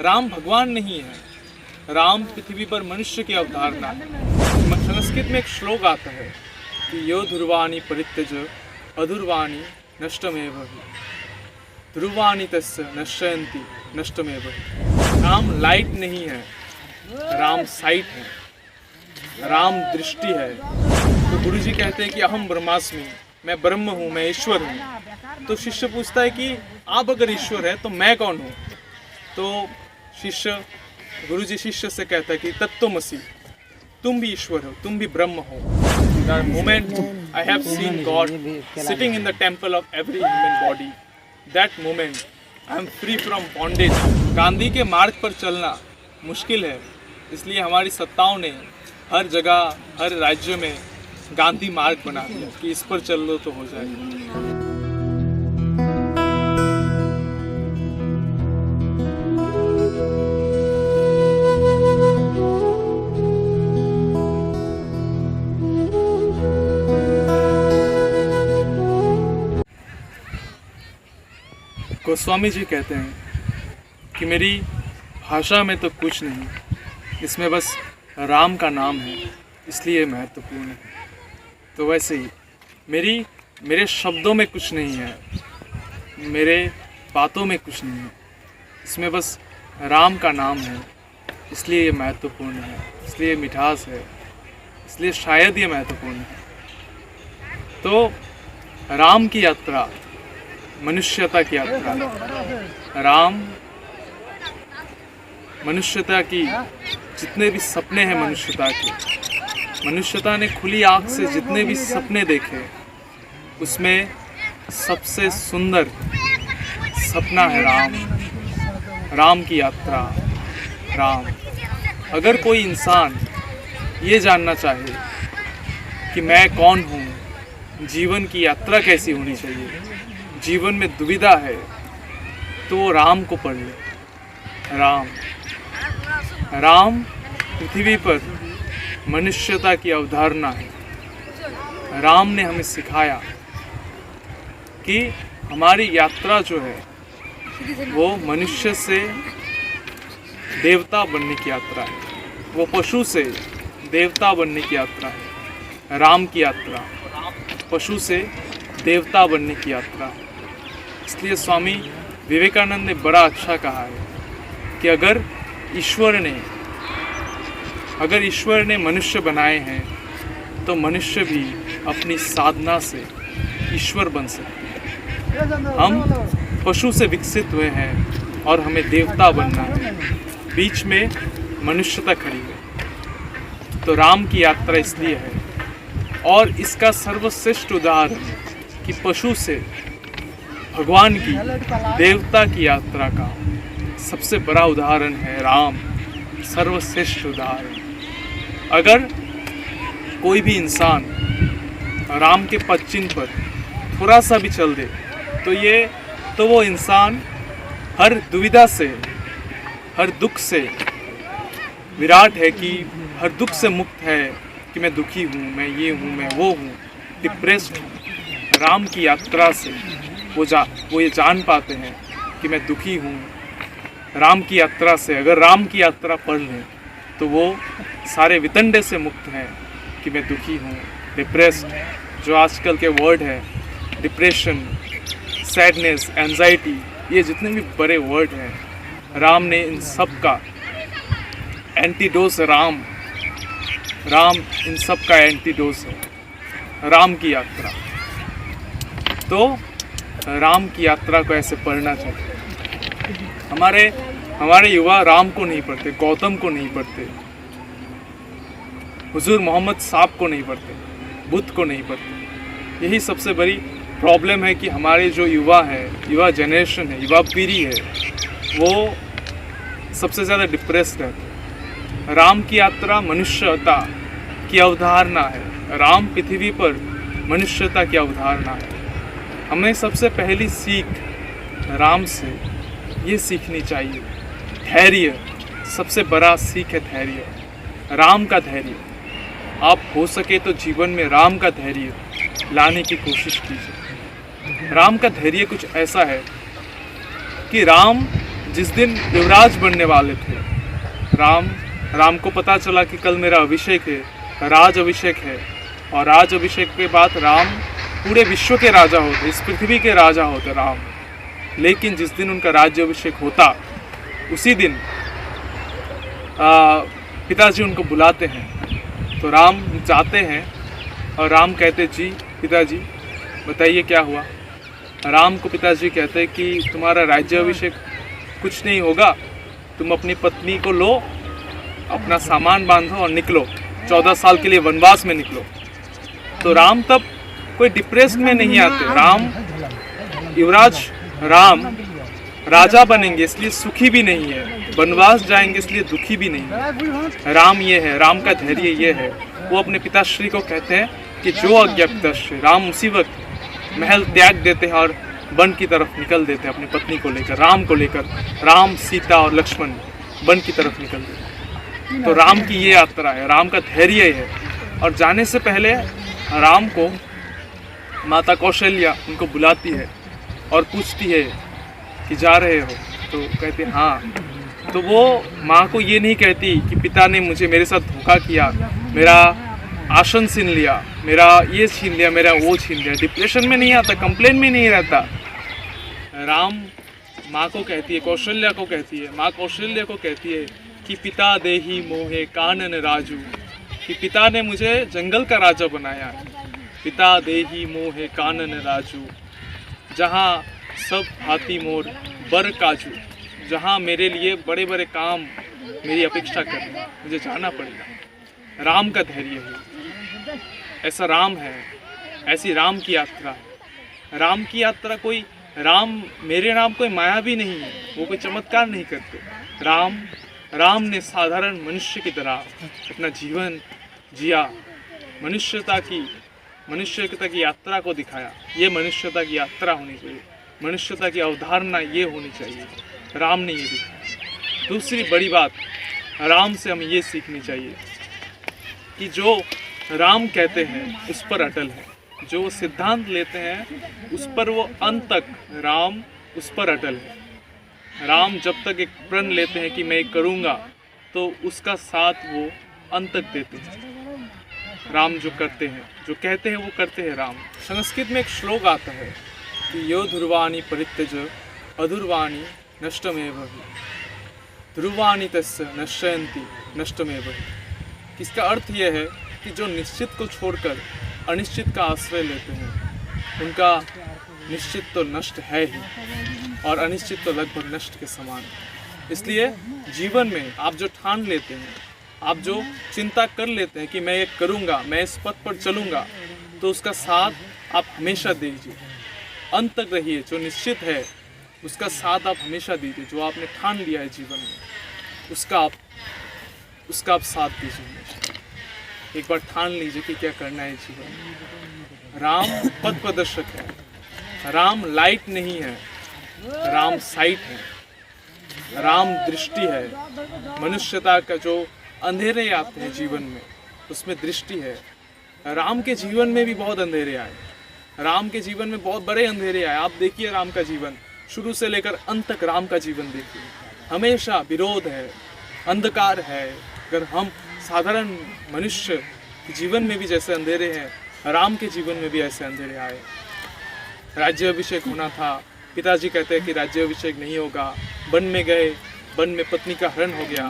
राम भगवान नहीं है, राम पृथ्वी पर मनुष्य की अवधारणा है। संस्कृत में एक श्लोक आता है कि यो ध्रुवाणी परित्यज अधुर्वाणी नष्टमेव हि, ध्रुवाणी तस्य नश्यन्ति नष्टमेव हि। राम लाइट नहीं है, राम साइट है, राम दृष्टि है। तो गुरु जी कहते हैं कि अहम ब्रह्मास्मि, मैं ब्रह्म हूँ, मैं ईश्वर हूँ। तो शिष्य पूछता है कि आप अगर ईश्वर है तो मैं कौन हूँ? तो गुरु जी शिष्य से कहता है कि तत्त्वमसि, तुम भी ईश्वर हो, तुम भी ब्रह्म हो। The moment I have seen God sitting in the temple of every human body, that moment I am free from bondage. Gandhi के मार्ग पर चलना मुश्किल है, इसलिए हमारी सत्ताओं ने हर जगह, हर राज्य में गांधी मार्ग बना दिया कि इस पर चल लो तो हो जाएगा। गोस्वामी जी कहते हैं कि मेरी भाषा में तो कुछ नहीं, इसमें बस राम का नाम है, इसलिए महत्वपूर्ण है। तो वैसे ही मेरे शब्दों में कुछ नहीं है, मेरे बातों में कुछ नहीं है, इसमें बस राम का नाम है, इसलिए ये महत्वपूर्ण है, इसलिए मिठास है, इसलिए शायद ये महत्वपूर्ण है। तो राम की यात्रा मनुष्यता की यात्रा। राम मनुष्यता की जितने भी सपने हैं मनुष्यता ने खुली आँख से जितने भी सपने देखे, उसमें सबसे सुंदर सपना है राम की यात्रा। राम, अगर कोई इंसान ये जानना चाहे कि मैं कौन हूँ, जीवन की यात्रा कैसी होनी चाहिए, जीवन में दुविधा है, तो वो राम को पढ़ ले। राम पृथ्वी पर मनुष्यता की अवधारणा है। राम ने हमें सिखाया कि हमारी यात्रा जो है वो मनुष्य से देवता बनने की यात्रा है, वो पशु से देवता बनने की यात्रा है। राम की यात्रा पशु से देवता बनने की यात्रा है। इसलिए स्वामी विवेकानंद ने बड़ा अच्छा कहा है कि अगर ईश्वर ने मनुष्य बनाए हैं तो मनुष्य भी अपनी साधना से ईश्वर बन सकते हैं। हम पशु से विकसित हुए हैं और हमें देवता बनना है, बीच में मनुष्यता खड़ी है। तो राम की यात्रा इसलिए है, और इसका सर्वश्रेष्ठ उदाहरण कि पशु से भगवान की, देवता की यात्रा का सबसे बड़ा उदाहरण है राम, सर्वश्रेष्ठ उदाहरण। अगर कोई भी इंसान राम के पद चिन्ह पर थोड़ा सा भी चल दे तो वो इंसान हर दुविधा से, हर दुख से विराट है, कि हर दुख से मुक्त है कि मैं दुखी हूँ, मैं ये हूँ, मैं वो हूँ, डिप्रेस्ड हूँ। राम की यात्रा से वो ये जान पाते हैं कि मैं दुखी हूँ। राम की यात्रा से अगर राम की यात्रा पढ़ लें तो वो सारे वितंडे से मुक्त हैं कि मैं दुखी हूँ, डिप्रेस्ड, जो आजकल के वर्ड है, डिप्रेशन, सैडनेस, एंजाइटी, ये जितने भी बड़े वर्ड हैं, राम ने इन सब का एंटीडोस है। राम इन सब का एंटीडोस है। राम की यात्रा, तो राम की यात्रा को ऐसे पढ़ना चाहिए। हमारे युवा राम को नहीं पढ़ते, गौतम को नहीं पढ़ते, हुजूर मोहम्मद साहब को नहीं पढ़ते, बुद्ध को नहीं पढ़ते। यही सबसे बड़ी प्रॉब्लम है कि हमारे जो युवा जनरेशन है, युवा पीढ़ी है, वो सबसे ज़्यादा डिप्रेस्ड है। राम की यात्रा मनुष्यता की अवधारणा है। राम पृथ्वी पर मनुष्यता की अवधारणा है। हमें सबसे पहली सीख राम से ये सीखनी चाहिए, धैर्य। सबसे बड़ा सीख है धैर्य, राम का धैर्य। आप हो सके तो जीवन में राम का धैर्य लाने की कोशिश कीजिए। राम का धैर्य कुछ ऐसा है कि राम जिस दिन युवराज बनने वाले थे राम को पता चला कि कल मेरा अभिषेक है, राज अभिषेक है, और राज अभिषेक के बाद राम पूरे विश्व के राजा होते, इस पृथ्वी के राजा होते राम। लेकिन जिस दिन उनका राज्य अभिषेक होता उसी दिन पिताजी उनको बुलाते हैं। तो राम जाते हैं और राम कहते, जी पिताजी बताइए क्या हुआ। राम को पिताजी कहते हैं कि तुम्हारा राज्य अभिषेक कुछ नहीं होगा, तुम अपनी पत्नी को लो, अपना सामान बांधो और निकलो, 14 साल के लिए वनवास में निकलो। तो राम तब कोई डिप्रेस में नहीं आते। राम राजा बनेंगे इसलिए सुखी भी नहीं है, वनवास जाएंगे इसलिए दुखी भी नहीं है। राम ये है, राम का धैर्य ये है। वो अपने पिताश्री को कहते हैं कि जो आज्ञा पिताश्री। राम उसी वक्त महल त्याग देते हैं और वन की तरफ निकल देते हैं अपनी पत्नी को लेकर, राम को लेकर। राम, सीता और लक्ष्मण वन की तरफ निकल देते हैं। तो राम की ये यात्रा है, राम का धैर्य है। और जाने से पहले राम को माता कौशल्या उनको बुलाती है और पूछती है कि जा रहे हो, तो कहते हाँ। तो वो माँ को ये नहीं कहती कि पिता ने मेरे साथ धोखा किया, मेरा आसन छीन लिया, मेरा ये छीन लिया, मेरा वो छीन लिया। डिप्रेशन में नहीं आता, कंप्लेन में नहीं रहता। राम माँ को कहती है, कौशल्या को कहती है, माँ कौशल्या को कहती है कि पिता देहि मोहे कानन राजू, कि पिता ने मुझे जंगल का राजा बनाया। पिता देहि मोहे कानन राजू, जहाँ सब हाथी मोर बर काजू, जहाँ मेरे लिए बड़े बड़े काम मेरी अपेक्षा कर रहे हैं, मुझे जाना पड़ेगा। राम का धैर्य है, ऐसा राम है, ऐसी राम की यात्रा है। राम की यात्रा कोई मेरे राम कोई माया भी नहीं है, वो कोई चमत्कार नहीं करते। राम ने साधारण मनुष्य की तरह अपना जीवन जिया, मनुष्यता की यात्रा को दिखाया। ये मनुष्यता की यात्रा होनी चाहिए, मनुष्यता की अवधारणा ये होनी चाहिए। राम ने ये दिखाया। दूसरी बड़ी बात, राम से हमें ये सीखनी चाहिए कि जो राम कहते हैं उस पर अटल है, जो सिद्धांत लेते हैं उस पर वो अंत तक राम उस पर अटल है। राम जब तक एक प्रण लेते हैं कि मैं ये करूँगा, तो उसका साथ वो अंत तक देते हैं। राम जो करते हैं, जो कहते हैं, वो करते हैं राम। संस्कृत में एक श्लोक आता है कि यो ध्रुवाणी परित्यज अधुर्वाणी नष्टमेव हि, ध्रुवाणी तस्य नश्यन्ति नष्टमेव हि। इसका अर्थ यह है कि जो निश्चित को छोड़कर अनिश्चित का आश्रय लेते हैं, उनका निश्चित तो नष्ट है ही, और अनिश्चित तो लगभग नष्ट के समान है। इसलिए जीवन में आप जो ठान लेते हैं, आप जो चिंता कर लेते हैं कि मैं ये करूँगा, मैं इस पथ पर चलूँगा, तो उसका साथ आप हमेशा दीजिए, अंत तक रहिए। जो निश्चित है उसका साथ आप हमेशा दीजिए। जो आपने ठान लिया है जीवन में, उसका आप साथ दीजिए हमेशा। एक बार ठान लीजिए कि क्या करना है जीवन में। राम पथ प्रदर्शक है, राम लाइट नहीं है, राम साइट है, राम दृष्टि है। मनुष्यता का जो अंधेरे आते हैं जीवन में, उसमें दृष्टि है। राम के जीवन में भी बहुत अंधेरे आए, राम के जीवन में बहुत बड़े अंधेरे आए। आप देखिए राम का जीवन, शुरू से लेकर अंत तक राम का जीवन देखिए, हमेशा विरोध है, अंधकार है। अगर हम साधारण मनुष्य के जीवन में भी जैसे अंधेरे हैं, राम के जीवन में भी ऐसे अंधेरे आए। राज्य अभिषेक होना था, पिताजी कहते हैं कि राज्य अभिषेक नहीं होगा। वन में गए, वन में पत्नी का हरण हो गया।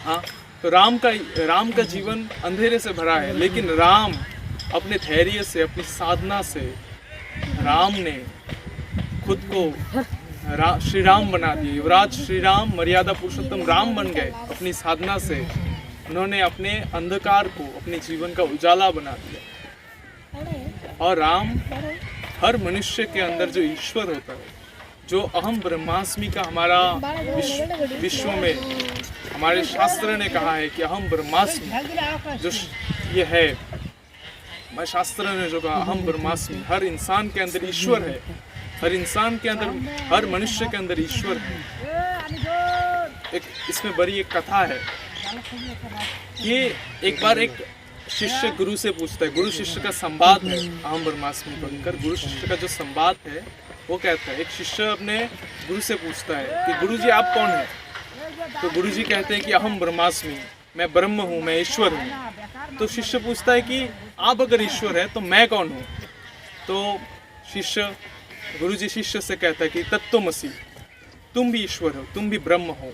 हाँ, तो राम का जीवन अंधेरे से भरा है, लेकिन राम अपने धैर्य से, अपनी साधना से, राम ने खुद को श्री राम बना दिए। युवराज श्री राम, मर्यादा पुरुषोत्तम राम बन गए। अपनी साधना से उन्होंने अपने अंधकार को अपने जीवन का उजाला बना दिया। और राम हर मनुष्य के अंदर जो ईश्वर होता है, जो अहम ब्रह्मास्मि का हमारा विश्व में हमारे शास्त्र ने कहा है कि अहम ब्रह्मास्मि जो ये है, हमारे शास्त्र ने जो कहा अहम ब्रह्मास्मि, हर इंसान के अंदर ईश्वर है, हर इंसान के अंदर, हर मनुष्य के अंदर ईश्वर है। इसमें बड़ी एक कथा है कि एक बार एक शिष्य गुरु से पूछता है, गुरु शिष्य का संवाद है अहम ब्रह्मास्मि को लेकर। गुरु शिष्य का जो संवाद है वो कहता है, एक शिष्य अपने गुरु से पूछता है कि गुरुजी आप कौन हैं? तो गुरुजी कहते हैं कि अहम ब्रह्मास्मि, मैं ब्रह्म हूँ, मैं ईश्वर हूँ। तो शिष्य पूछता है कि आप अगर ईश्वर है तो मैं कौन हूँ? तो गुरुजी शिष्य से कहता है कि तत्त्वमसि, तुम भी ईश्वर हो, तुम भी ब्रह्म हो।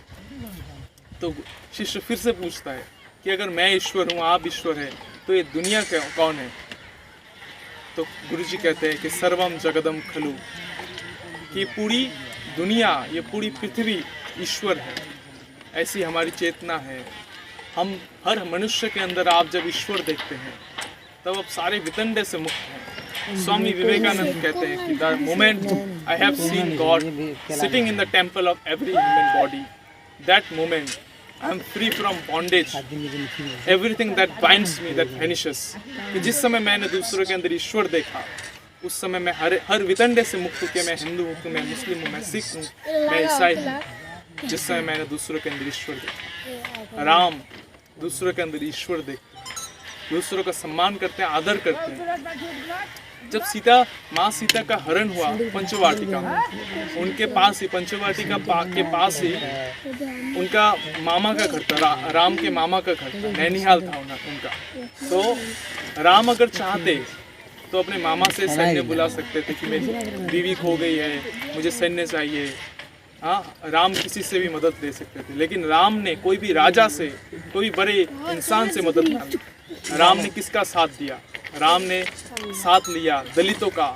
तो शिष्य फिर से पूछता है कि अगर मैं ईश्वर हूँ, आप ईश्वर है, तो ये दुनिया कौन है? तो गुरुजी कहते हैं कि सर्वम जगदम खलु, कि पूरी दुनिया, ये पूरी पृथ्वी ईश्वर है। ऐसी हमारी चेतना है। हम हर मनुष्य के अंदर आप जब ईश्वर देखते हैं तब आप सारे वितंडे से मुक्त हैं। स्वामी विवेकानंद कहते हैं कि the moment I have seen God sitting in the temple of every human body, that moment I am free from bondage, everything that binds me that vanishes. कि जिस समय मैंने दूसरों के अंदर ईश्वर देखा, उस समय मैं हर वितंडे से मुक्त हूँ कि मैं हिंदू हूँ, कि मैं मुस्लिम हूँ, मैं सिख हूँ, मैं ईसाई हूँ। जिस समय मैंने दूसरों के अंदर ईश्वर देखा, राम दूसरों के अंदर ईश्वर देखते हैं, दूसरों का सम्मान करते हैं, आदर करते हैं। जब माँ सीता का हरण हुआ पंचवाटिका में, उनके पास ही पंचवाटिका के पास ही उनका मामा का घर था, राम के मामा का घर था, नैनीहाल था उनका। तो राम अगर चाहते तो अपने मामा से सैन्य बुला सकते थे कि मेरी बीवी खो गई है, मुझे सैन्य चाहिए। हाँ, राम किसी से भी मदद ले सकते थे, लेकिन राम ने कोई भी राजा से, कोई बड़े इंसान से मदद ना ली। राम ने किसका साथ दिया? राम ने साथ लिया दलितों का,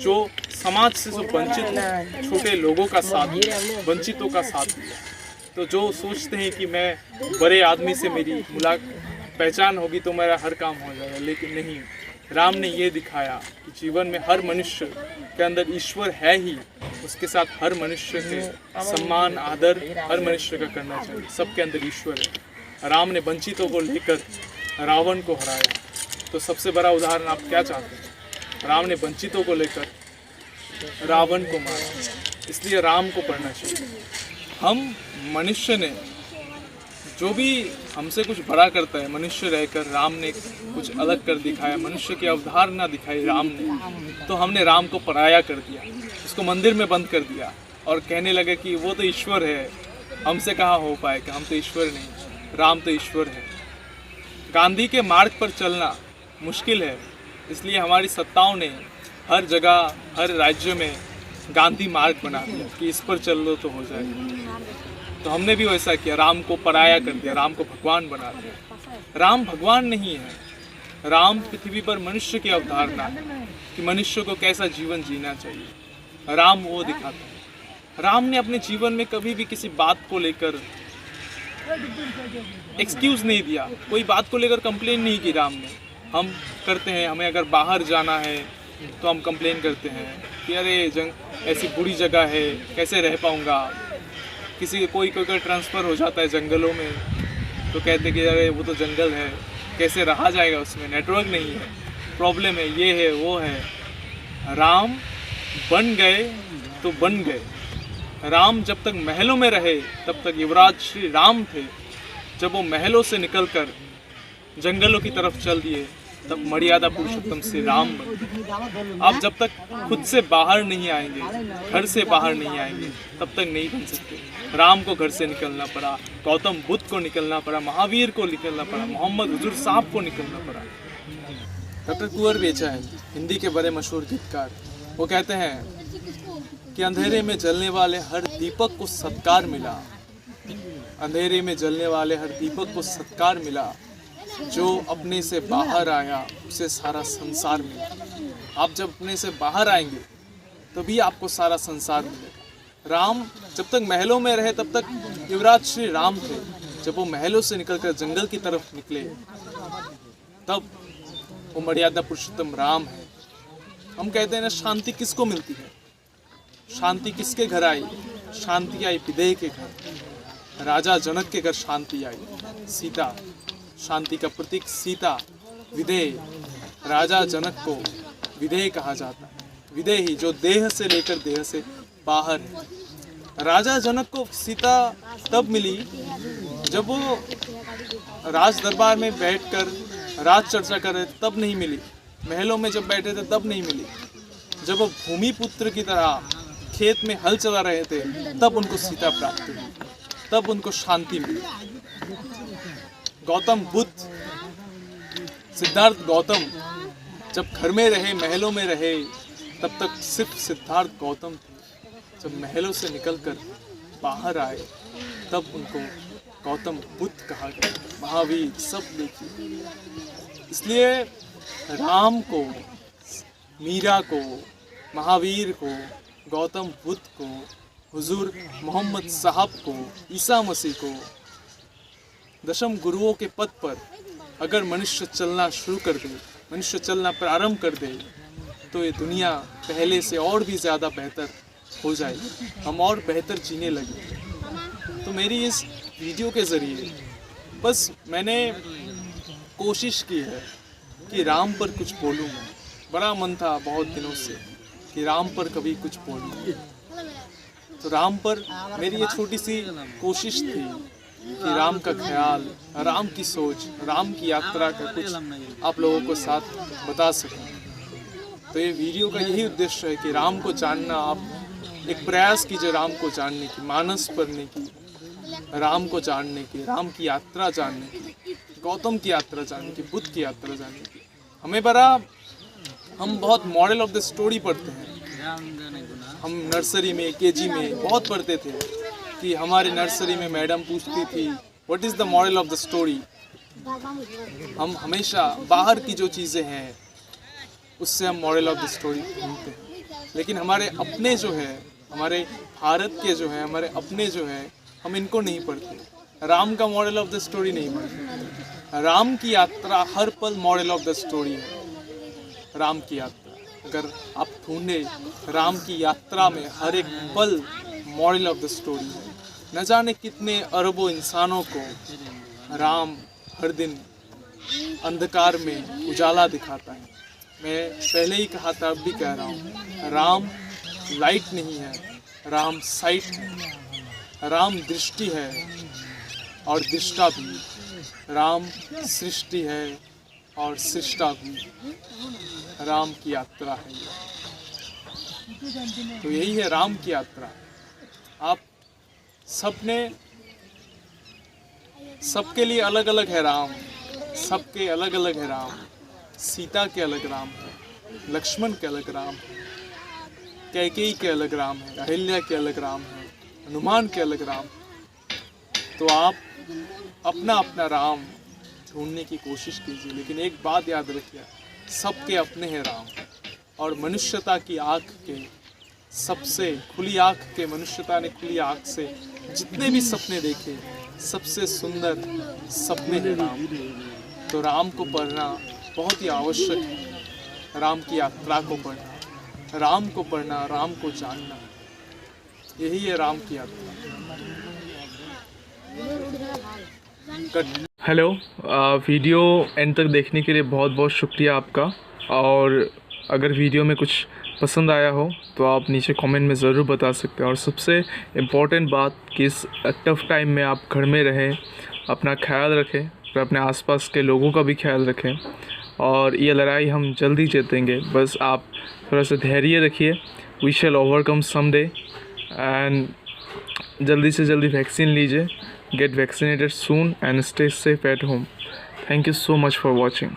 जो समाज से जो वंचित छोटे लोगों का साथ दिया, वंचितों का साथ दिया। तो जो सोचते हैं कि मैं बड़े आदमी से मेरी पहचान होगी तो मेरा हर काम हो जाएगा, लेकिन नहीं। राम ने ये दिखाया कि जीवन में हर मनुष्य के अंदर ईश्वर है ही, उसके साथ हर मनुष्य के सम्मान आदर हर मनुष्य का करना चाहिए। सबके अंदर ईश्वर है। राम ने वंचितों को लेकर रावण को हराया। तो सबसे बड़ा उदाहरण आप क्या चाहते हैं? राम ने वंचितों को लेकर रावण को मारा। इसलिए राम को पढ़ना चाहिए। हम मनुष्य ने जो भी हमसे कुछ बड़ा करता है, मनुष्य रहकर राम ने कुछ अलग कर दिखाया, मनुष्य की अवधारणा दिखाई राम ने, तो हमने राम को पराया कर दिया, उसको मंदिर में बंद कर दिया और कहने लगे कि वो तो ईश्वर है, हमसे कहाँ हो पाएगा, हम तो ईश्वर नहीं, राम तो ईश्वर है। गांधी के मार्ग पर चलना मुश्किल है, इसलिए हमारी सत्ताओं ने हर जगह हर राज्य में गांधी मार्ग बना दिया कि इस पर चल लो तो हो जाएगा। तो हमने भी वैसा किया, राम को पराया कर दिया, राम को भगवान बना दिया। राम भगवान नहीं है, राम पृथ्वी पर मनुष्य की अवधारणा है कि मनुष्य को कैसा जीवन जीना चाहिए। राम वो दिखाता है। राम ने अपने जीवन में कभी भी किसी बात को लेकर एक्सक्यूज नहीं दिया, कोई बात को लेकर कंप्लेन नहीं की राम ने। हम करते हैं, हमें अगर बाहर जाना है तो हम कंप्लेन करते हैं कि अरे ऐसी बुरी जगह है, कैसे रह पाऊँगा। किसी के कोई ट्रांसफ़र हो जाता है जंगलों में तो कहते कि अरे वो तो जंगल है, कैसे रहा जाएगा, उसमें नेटवर्क नहीं है, प्रॉब्लम है, ये है वो है। राम बन गए तो बन गए। राम जब तक महलों में रहे तब तक युवराज श्री राम थे। जब वो महलों से निकलकर जंगलों की तरफ चल दिए तब मर्यादा पुरुषोत्तम श्री राम बन। आप जब तक खुद से बाहर नहीं आएंगे, घर से बाहर नहीं आएंगे, तब तक नहीं बन सकते। राम को घर से निकलना पड़ा, गौतम बुद्ध को निकलना पड़ा, महावीर को निकलना पड़ा, मोहम्मद हुजूर साहब को निकलना पड़ा। डॉक्टर कुंवर बेचा है हिंदी के बड़े मशहूर गीतकार, वो कहते हैं कि अंधेरे में जलने वाले हर दीपक को सत्कार मिला, अंधेरे में जलने वाले हर दीपक को सत्कार मिला, जो अपने से बाहर आया उसे सारा संसार मिला। आप जब अपने से बाहर आएंगे तभी आपको सारा संसार मिलेगा। राम जब तक महलों में रहे तब तक युवराज श्री राम थे। जब वो महलों से निकलकर जंगल की तरफ निकले तब वो मर्यादा पुरुषोत्तम राम है। हम कहते हैं ना, शांति किसको मिलती है? शांति किसके घर आई? शांति आई विदेह के घर। राजा जनक के घर शांति आई। सीता, शांति का प्रतीक सीता, विदेह। राजा जनक को विदेह कहा जाता है। विदेही जो देह से लेकर देह से बाहर है। राजा जनक को सीता तब मिली जब वो राज दरबार में बैठकर राज चर्चा कर रहे थे, तब नहीं मिली। महलों में जब बैठे थे तब नहीं मिली। जब वो भूमि पुत्र की तरह खेत में हल चला रहे थे तब उनको सीता प्राप्त हुई, तब उनको शांति मिली। गौतम बुद्ध, सिद्धार्थ गौतम जब घर में रहे, महलों में रहे, तब तक सिर्फ सिद्धार्थ गौतम थे। जब महलों से निकलकर बाहर आए तब उनको गौतम बुद्ध कहा गया, महावीर सब देखिए। इसलिए राम को, मीरा को, महावीर को, गौतम बुद्ध को, हुजूर मोहम्मद साहब को, ईसा मसीह को, दशम गुरुओं के पद पर अगर मनुष्य चलना शुरू कर दे, मनुष्य चलना प्रारंभ कर दे, तो ये दुनिया पहले से और भी ज़्यादा बेहतर हो जाएगी, हम और बेहतर जीने लगे। तो मेरी इस वीडियो के ज़रिए बस मैंने कोशिश की है कि राम पर कुछ बोलूँ। मैं बड़ा मन था बहुत दिनों से कि राम पर कभी कुछ बोलूँ, तो राम पर मेरी ये छोटी सी कोशिश थी कि राम का ख्याल, राम की सोच, राम की यात्रा का कुछ आप लोगों को साथ बता सकूं। तो ये वीडियो का यही उद्देश्य है कि राम को जानना, आप एक प्रयास कीजिए राम को जानने की, मानस पढ़ने की, राम को जानने की, राम की यात्रा जानने की, गौतम की यात्रा जानने की, बुद्ध की यात्रा जानने की। हम बहुत मॉडल ऑफ द स्टोरी पढ़ते हैं। हम नर्सरी में, केजी में बहुत पढ़ते थे कि हमारे नर्सरी में मैडम पूछती थी what is the model of the story. हम हमेशा बाहर की जो चीज़ें हैं उससे हम मॉडल ऑफ द स्टोरी ढूंढते हैं, लेकिन हमारे अपने जो है, हमारे भारत के जो है, हमारे अपने जो है, हम इनको नहीं पढ़ते। राम का मॉडल ऑफ द स्टोरी नहीं पढ़ते। राम की यात्रा हर पल मॉडल ऑफ द स्टोरी है। राम की यात्रा अगर आप ढूंढे, राम की यात्रा में हर एक पल मॉडल ऑफ द स्टोरी है। न जाने कितने अरबों इंसानों को राम हर दिन अंधकार में उजाला दिखाता है। मैं पहले ही कहा था, अब भी कह रहा हूँ, राम लाइट नहीं है, राम साइट है। राम दृष्टि है और दृष्टा भी। राम सृष्टि है और सृष्टा भी। राम की यात्रा है ये। तो यही है राम की यात्रा। आप सबने, सबके लिए अलग अलग है राम, सबके अलग अलग है राम। सीता के अलग राम है, लक्ष्मण के अलग राम है, कैकेयी के अलग राम है, अहिल्या के अलग राम है, हनुमान के अलग राम है। तो आप अपना अपना राम ढूंढने की कोशिश कीजिए, लेकिन एक बात याद रखिए, सबके अपने हैं राम। और मनुष्यता की आँख के, सबसे खुली आँख के, मनुष्यता ने खुली आँख से जितने भी सपने देखे, सबसे सुंदर सपने हैं राम। तो राम को पढ़ना बहुत ही आवश्यक है। राम की यात्रा को पढ़ना, राम को पढ़ना, राम को जानना, यही है राम की यात्रा। हेलो, वीडियो एंड तक देखने के लिए बहुत बहुत शुक्रिया आपका। और अगर वीडियो में कुछ पसंद आया हो तो आप नीचे कमेंट में ज़रूर बता सकते हैं। और सबसे इम्पॉर्टेंट बात कि इस टफ टाइम में आप घर में रहें, अपना ख्याल रखें और अपने आसपास के लोगों का भी ख्याल रखें। और ये लड़ाई हम जल्दी जीतेंगे, बस आप थोड़ा सा धैर्य रखिए। We shall overcome someday. And जल्दी से जल्दी वैक्सीन लीजिए, get vaccinated soon and stay safe at home. Thank you so much for watching.